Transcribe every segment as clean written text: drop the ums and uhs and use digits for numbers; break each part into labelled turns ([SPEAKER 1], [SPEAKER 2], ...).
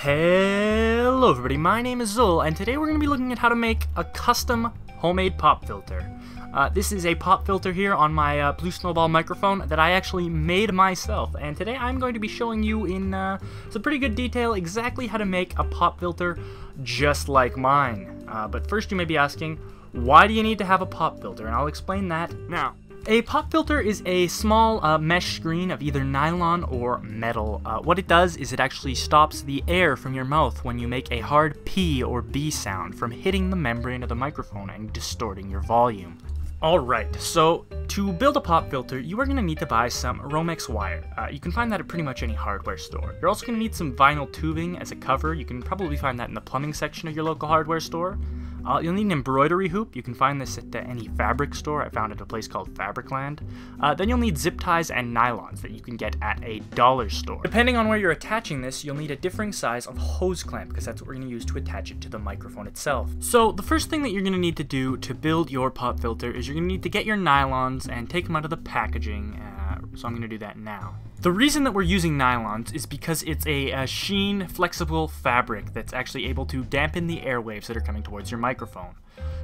[SPEAKER 1] Hello everybody, my name is Zul, and today we're going to be looking at how to make a custom homemade pop filter. This is a pop filter here on my Blue Snowball microphone that I actually made myself, and today I'm going to be showing you in some pretty good detail exactly how to make a pop filter just like mine. But first you may be asking, why do you need to have a pop filter? And I'll explain that now. A pop filter is a small mesh screen of either nylon or metal. What it does is it actually stops the air from your mouth when you make a hard P or B sound from hitting the membrane of the microphone and distorting your volume. Alright, so to build a pop filter, you are going to need to buy some Romex wire. You can find that at pretty much any hardware store. You're also going to need some vinyl tubing as a cover. You can probably find that in the plumbing section of your local hardware store. You'll need an embroidery hoop. You can find this at any fabric store. I found it at a place called Fabricland. Then you'll need zip ties and nylons that you can get at a dollar store. Depending on where you're attaching this, you'll need a differing size of hose clamp because that's what we're going to use to attach it to the microphone itself. So the first thing that you're going to need to do to build your pop filter is you're going to need to get your nylons and take them out of the packaging. So I'm going to do that now. The reason that we're using nylons is because it's a sheen, flexible fabric that's actually able to dampen the airwaves that are coming towards your microphone.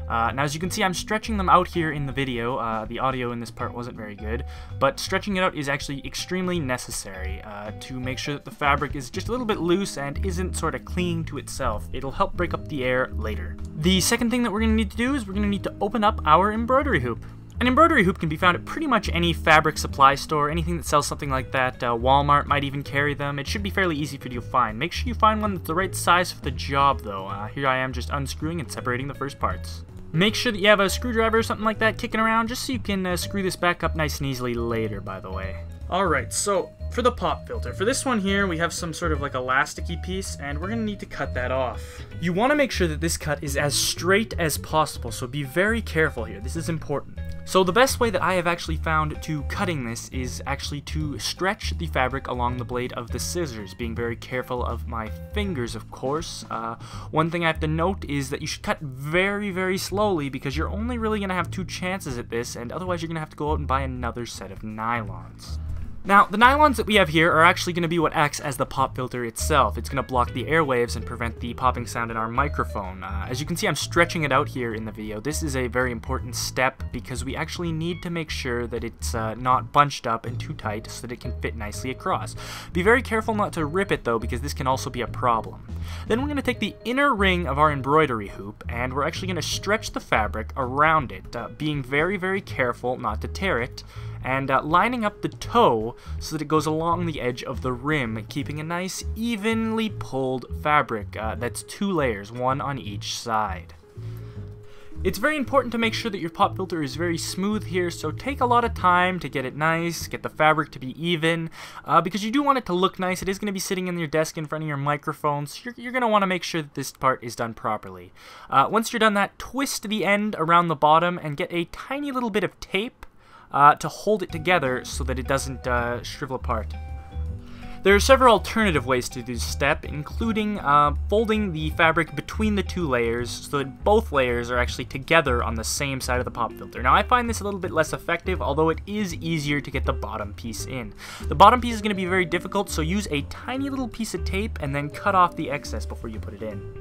[SPEAKER 1] Now, as you can see, I'm stretching them out here in the video. The audio in this part wasn't very good, but stretching it out is actually extremely necessary to make sure that the fabric is just a little bit loose and isn't sort of clinging to itself. It'll help break up the air later. The second thing that we're going to need to do is we're going to need to open up our embroidery hoop. An embroidery hoop can be found at pretty much any fabric supply store, anything that sells something like that. Walmart might even carry them. It should be fairly easy for you to find. Make sure you find one that's the right size for the job, though. Here I am just unscrewing and separating the first parts. Make sure that you have a screwdriver or something like that kicking around, just so you can screw this back up nice and easily later, by the way. Alright, so for the pop filter, for this one here, we have some sort of like elasticy piece, and we're going to need to cut that off. You want to make sure that this cut is as straight as possible, so be very careful here. This is important. So the best way that I have actually found to cutting this is actually to stretch the fabric along the blade of the scissors, being very careful of my fingers, of course. One thing I have to note is that you should cut very, very slowly because you're only really going to have two chances at this, and otherwise you're going to have to go out and buy another set of nylons. Now, the nylons that we have here are actually going to be what acts as the pop filter itself. It's going to block the airwaves and prevent the popping sound in our microphone. As you can see, I'm stretching it out here in the video. This is a very important step because we actually need to make sure that it's not bunched up and too tight so that it can fit nicely across. Be very careful not to rip it though, because this can also be a problem. Then we're going to take the inner ring of our embroidery hoop and we're actually going to stretch the fabric around it, being very, very careful not to tear it, and lining up the toe so that it goes along the edge of the rim, keeping a nice evenly pulled fabric that's two layers, one on each side. It's very important to make sure that your pop filter is very smooth here, so take a lot of time to get it nice, get the fabric to be even, because you do want it to look nice. It is going to be sitting in your desk in front of your microphone, so you're going to want to make sure that this part is done properly. Once you're done that, twist the end around the bottom and get a tiny little bit of tape to hold it together so that it doesn't shrivel apart. There are several alternative ways to do this step, including folding the fabric between the two layers so that both layers are actually together on the same side of the pop filter. Now, I find this a little bit less effective, although it is easier to get the bottom piece in. The bottom piece is going to be very difficult, so use a tiny little piece of tape and then cut off the excess before you put it in.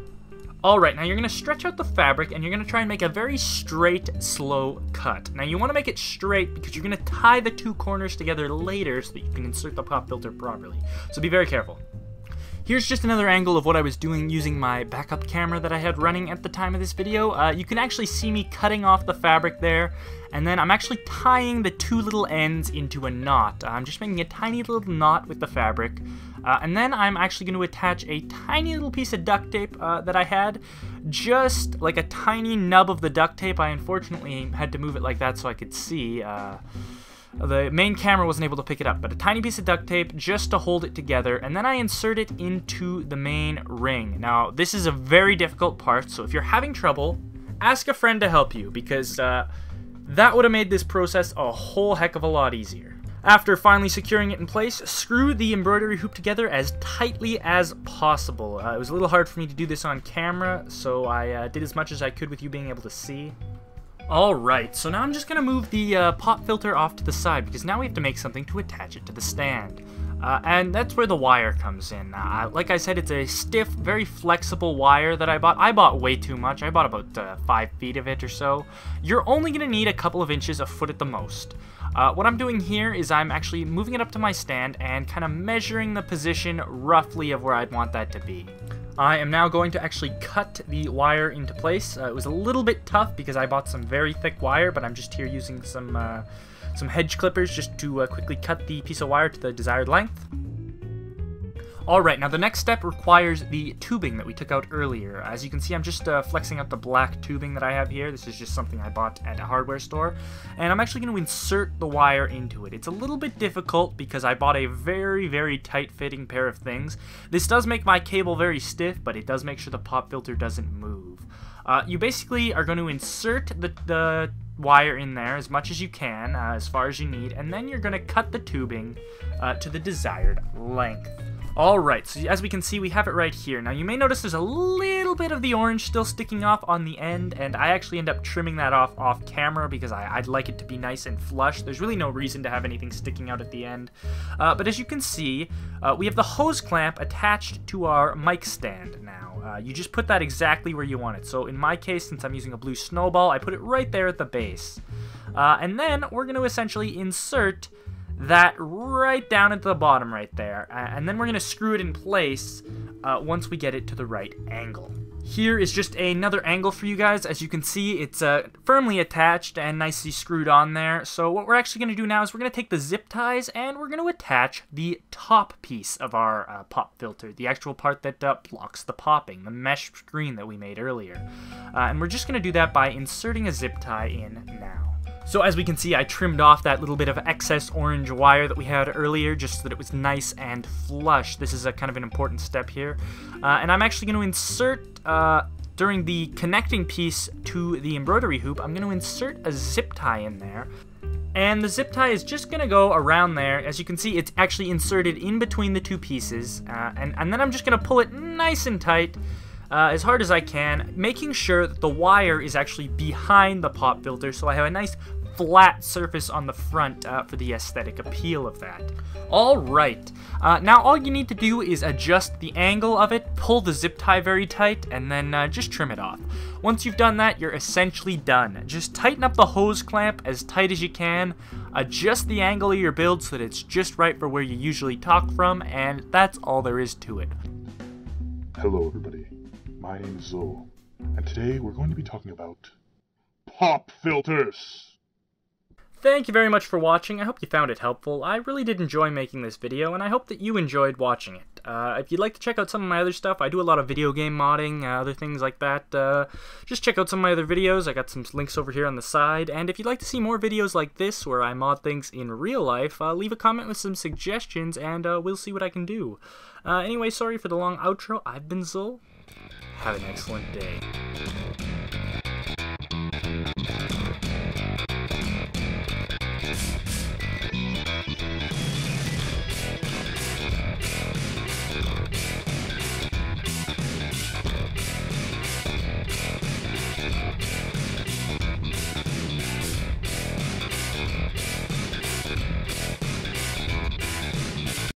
[SPEAKER 1] Alright, now you're going to stretch out the fabric and you're going to try and make a very straight, slow cut. Now you want to make it straight because you're going to tie the two corners together later so that you can insert the pop filter properly. So be very careful. Here's just another angle of what I was doing using my backup camera that I had running at the time of this video. You can actually see me cutting off the fabric there, and then I'm actually tying the two little ends into a knot. I'm just making a tiny little knot with the fabric, and then I'm actually going to attach a tiny little piece of duct tape that I had, just like a tiny nub of the duct tape. I unfortunately had to move it like that so I could see. The main camera wasn't able to pick it up, but a tiny piece of duct tape just to hold it together, and then I insert it into the main ring. Now, this is a very difficult part, so if you're having trouble, ask a friend to help you, because that would have made this process a whole heck of a lot easier. After finally securing it in place, screw the embroidery hoop together as tightly as possible. It was a little hard for me to do this on camera, so I did as much as I could with you being able to see. Alright, so now I'm just going to move the pop filter off to the side because now we have to make something to attach it to the stand. And that's where the wire comes in. Like I said, it's a stiff, very flexible wire that I bought. I bought way too much. I bought about 5 feet of it or so. You're only going to need a couple of inches, a foot at the most. What I'm doing here is I'm actually moving it up to my stand and kind of measuring the position roughly of where I'd want that to be. I am now going to actually cut the wire into place. It was a little bit tough because I bought some very thick wire, but I'm just here using some hedge clippers just to quickly cut the piece of wire to the desired length. Alright, now the next step requires the tubing that we took out earlier. As you can see, I'm just flexing out the black tubing that I have here. This is just something I bought at a hardware store. And I'm actually going to insert the wire into it. It's a little bit difficult because I bought a very, very tight-fitting pair of things. This does make my cable very stiff, but it does make sure the pop filter doesn't move. You basically are going to insert the wire in there as much as you can, as far as you need, and then you're going to cut the tubing to the desired length. Alright, so as we can see, we have it right here. Now, you may notice there's a little bit of the orange still sticking off on the end, and I actually end up trimming that off camera because I'd like it to be nice and flush. There's really no reason to have anything sticking out at the end. But as you can see, we have the hose clamp attached to our mic stand now. You just put that exactly where you want it. So in my case, since I'm using a blue snowball, I put it right there at the base. And then we're going to essentially insert that right down at the bottom right there, and then we're going to screw it in place once we get it to the right angle. Here is just another angle for you guys. As you can see, it's firmly attached and nicely screwed on there. So what we're actually going to do now is we're going to take the zip ties and we're going to attach the top piece of our pop filter, the actual part that blocks the popping, the mesh screen that we made earlier. And we're just going to do that by inserting a zip tie in now. So as we can see, I trimmed off that little bit of excess orange wire that we had earlier just so that it was nice and flush. This is a kind of an important step here. And I'm actually going to insert, during the connecting piece to the embroidery hoop, I'm going to insert a zip tie in there. And the zip tie is just going to go around there. As you can see, it's actually inserted in between the two pieces. And then I'm just going to pull it nice and tight. As hard as I can, making sure that the wire is actually behind the pop filter so I have a nice flat surface on the front for the aesthetic appeal of that. Alright, now all you need to do is adjust the angle of it, pull the zip tie very tight, and then just trim it off. Once you've done that, you're essentially done. Just tighten up the hose clamp as tight as you can, adjust the angle of your build so that it's just right for where you usually talk from, and that's all there is to it.
[SPEAKER 2] Hello everybody. My name is Zoe, and today we're going to be talking about pop filters.
[SPEAKER 1] Thank you very much for watching. I hope you found it helpful. I really did enjoy making this video, and I hope that you enjoyed watching it. If you'd like to check out some of my other stuff, I do a lot of video game modding, other things like that. Just check out some of my other videos. I got some links over here on the side. And if you'd like to see more videos like this, where I mod things in real life, leave a comment with some suggestions, and we'll see what I can do. Anyway, sorry for the long outro. I've been Zul. Have an excellent day.